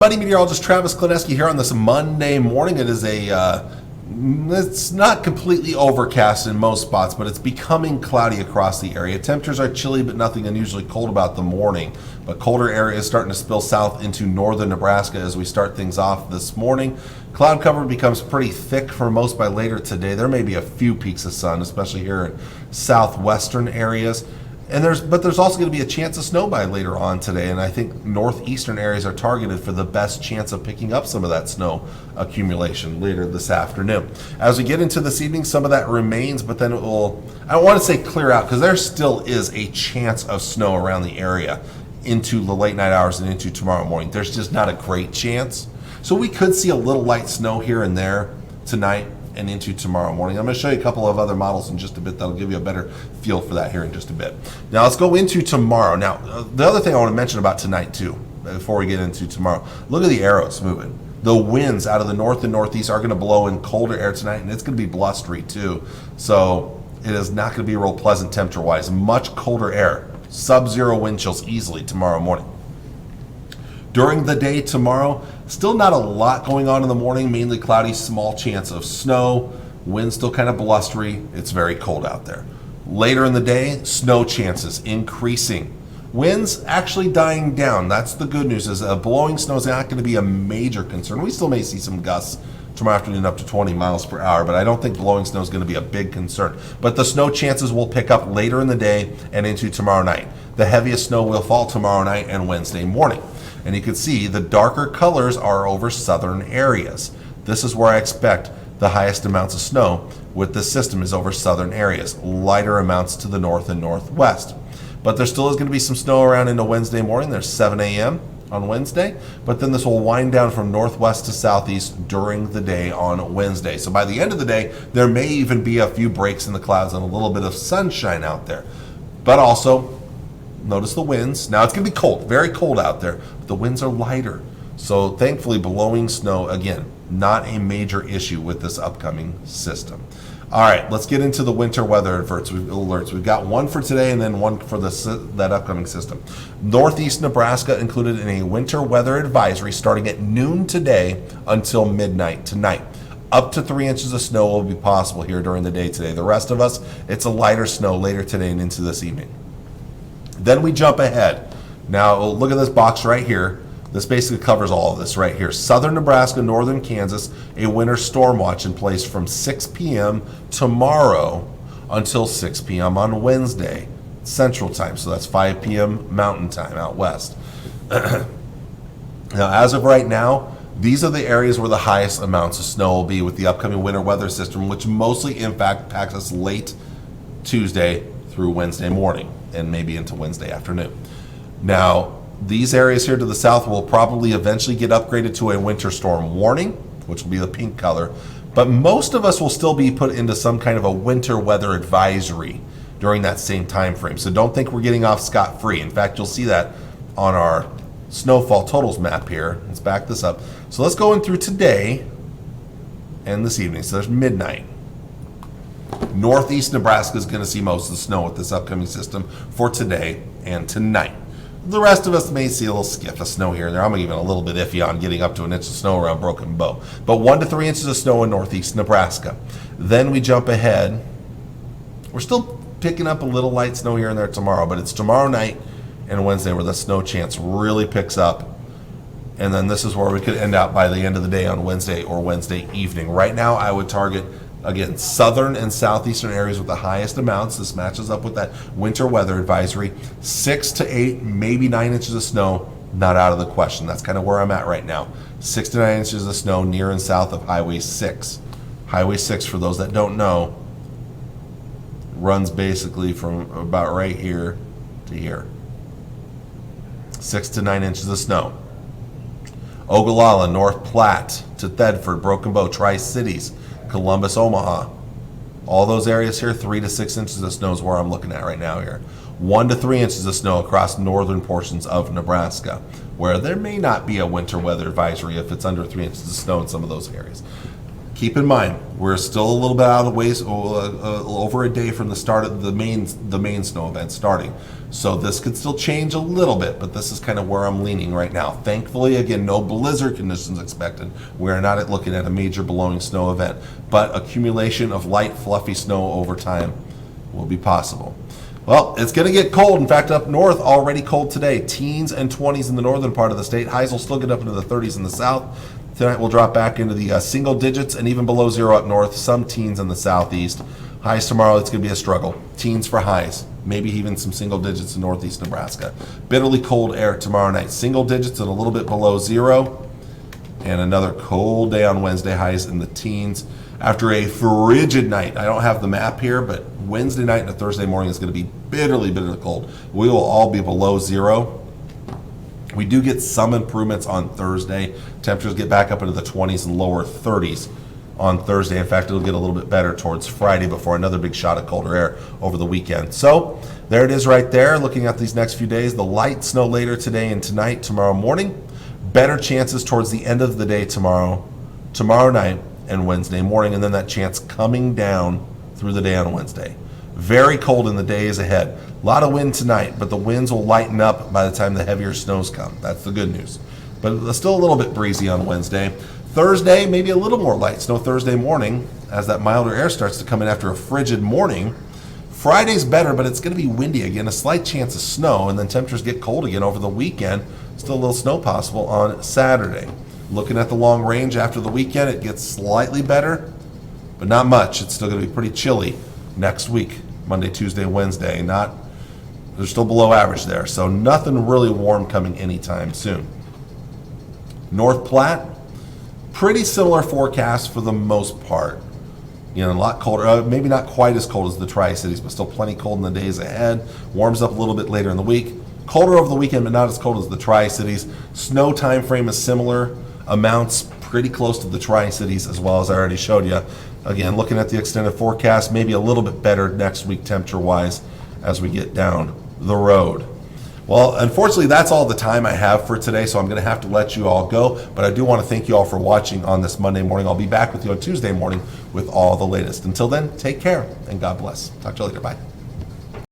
Buddy meteorologist Travis Klineski here on this Monday morning. It is it's not completely overcast in most spots, but it's becoming cloudy across the area. Temperatures are chilly, but nothing unusually cold about the morning. But colder air is starting to spill south into northern Nebraska as we start things off this morning. Cloud cover becomes pretty thick for most by later today. There may be a few peaks of sun, especially here in southwestern areas. But there's also going to be a chance of snow by later on today, and I think northeastern areas are targeted for the best chance of picking up some of that snow accumulation later this afternoon. As we get into this evening, some of that remains, but then it will, I don't want to say clear out, because there still is a chance of snow around the area into the late night hours and into tomorrow morning. There's just not a great chance. So we could see a little light snow here and there tonight and into tomorrow morning. I'm going to show you a couple of other models in just a bit that'll give you a better feel for that here in just a bit. Now let's go into tomorrow. Now the other thing I want to mention about tonight too, before we get into tomorrow, look at the arrows moving. The winds out of the north and northeast are going to blow in colder air tonight, and it's going to be blustery too. So it is not going to be real pleasant temperature-wise. Much colder air, sub-zero wind chills easily tomorrow morning. During the day tomorrow, still not a lot going on in the morning, mainly cloudy, small chance of snow. Wind still kind of blustery. It's very cold out there. Later in the day, snow chances increasing. Winds actually dying down. That's the good news, is blowing snow is not going to be a major concern. We still may see some gusts tomorrow afternoon up to 20 miles per hour, but I don't think blowing snow is going to be a big concern. But the snow chances will pick up later in the day and into tomorrow night. The heaviest snow will fall tomorrow night and Wednesday morning. And you can see the darker colors are over southern areas. This is where I expect the highest amounts of snow with this system, is over southern areas. Lighter amounts to the north and northwest. But there still is going to be some snow around into Wednesday morning. There's 7 a.m. on Wednesday. But then this will wind down from northwest to southeast during the day on Wednesday. So by the end of the day, there may even be a few breaks in the clouds and a little bit of sunshine out there. But also, notice the winds. Now it's going to be cold, very cold out there, but the winds are lighter. So thankfully, blowing snow, again, not a major issue with this upcoming system. All right, let's get into the winter weather alerts. We've got one for today and then one for that upcoming system. Northeast Nebraska included in a winter weather advisory starting at noon today until midnight tonight. Up to 3 inches of snow will be possible here during the day today. The rest of us, it's a lighter snow later today and into this evening. Then we jump ahead. Now look at this box right here. This basically covers all of this right here. Southern Nebraska, northern Kansas, a winter storm watch in place from 6 p.m. tomorrow until 6 p.m. on Wednesday, Central Time. So that's 5 p.m. Mountain Time out west. Now, as of right now, these are the areas where the highest amounts of snow will be with the upcoming winter weather system, which mostly impacts us late Tuesday through Wednesday morning and maybe into Wednesday afternoon. Now, these areas here to the south will probably eventually get upgraded to a winter storm warning, which will be the pink color, but most of us will still be put into some kind of a winter weather advisory during that same time frame. So don't think we're getting off scot-free. In fact, you'll see that on our snowfall totals map here. Let's back this up. So let's go in through today and this evening. So there's midnight. Northeast Nebraska is going to see most of the snow with this upcoming system for today and tonight. The rest of us may see a little skiff of snow here and there. I'm even a little bit iffy on getting up to an inch of snow around Broken Bow. But 1 to 3 inches of snow in northeast Nebraska. Then we jump ahead. We're still picking up a little light snow here and there tomorrow, but it's tomorrow night and Wednesday where the snow chance really picks up. And then this is where we could end out by the end of the day on Wednesday or Wednesday evening. Right now, I would target, again, southern and southeastern areas with the highest amounts. This matches up with that winter weather advisory. 6 to 8, maybe 9 inches of snow, not out of the question. That's kind of where I'm at right now. 6 to 9 inches of snow near and south of Highway 6. Highway 6, for those that don't know, runs basically from about right here to here. 6 to 9 inches of snow. Ogallala, North Platte to Thedford, Broken Bow, Tri-Cities, Columbus, Omaha. All those areas here, 3 to 6 inches of snow is where I'm looking at right now here. 1 to 3 inches of snow across northern portions of Nebraska, where there may not be a winter weather advisory if it's under 3 inches of snow in some of those areas. keep in mind, we're still a little bit out of the ways, over a day from the start of the main snow event starting. So this could still change a little bit, but this is kind of where I'm leaning right now. Thankfully, again, no blizzard conditions expected. We are not looking at a major blowing snow event, but accumulation of light, fluffy snow over time will be possible. Well, it's going to get cold. In fact, up north, already cold today. Teens and 20s in the northern part of the state. Highs will still get up into the 30s in the south. Tonight we'll drop back into the single digits and even below zero up north. Some teens in the southeast. Highs tomorrow, it's going to be a struggle. Teens for highs. Maybe even some single digits in northeast Nebraska. Bitterly cold air tomorrow night. Single digits and a little bit below zero. And another cold day on Wednesday, highs in the teens. After a frigid night, I don't have the map here, but Wednesday night and a Thursday morning is going to be bitterly cold. We will all be below zero. We do get some improvements on Thursday. Temperatures get back up into the 20s and lower 30s on Thursday. In fact, it'll get a little bit better towards Friday before another big shot of colder air over the weekend. So there it is right there. Looking at these next few days, the light snow later today and tonight, tomorrow morning. Better chances towards the end of the day tomorrow night, and Wednesday morning, and then that chance coming down through the day on Wednesday. Very cold in the days ahead. A lot of wind tonight, but the winds will lighten up by the time the heavier snows come. That's the good news. But it's still a little bit breezy on Wednesday. Thursday, maybe a little more light snow Thursday morning as that milder air starts to come in after a frigid morning. Friday's better, but it's going to be windy again, a slight chance of snow, and then temperatures get cold again over the weekend. Still a little snow possible on Saturday. Looking at the long range after the weekend, it gets slightly better, but not much. It's still going to be pretty chilly next week, Monday, Tuesday, Wednesday. They're still below average there, so nothing really warm coming anytime soon. North Platte, pretty similar forecast for the most part. You know, a lot colder, maybe not quite as cold as the Tri-Cities, but still plenty cold in the days ahead. Warms up a little bit later in the week. Colder over the weekend, but not as cold as the Tri-Cities. Snow time frame is similar. Amounts pretty close to the Tri-Cities as well, as I already showed you. Again, looking at the extended forecast, maybe a little bit better next week temperature-wise as we get down the road. Well, unfortunately, that's all the time I have for today, so I'm going to have to let you all go. But I do want to thank you all for watching on this Monday morning. I'll be back with you on Tuesday morning with all the latest. Until then, take care and God bless. Talk to you later. Bye.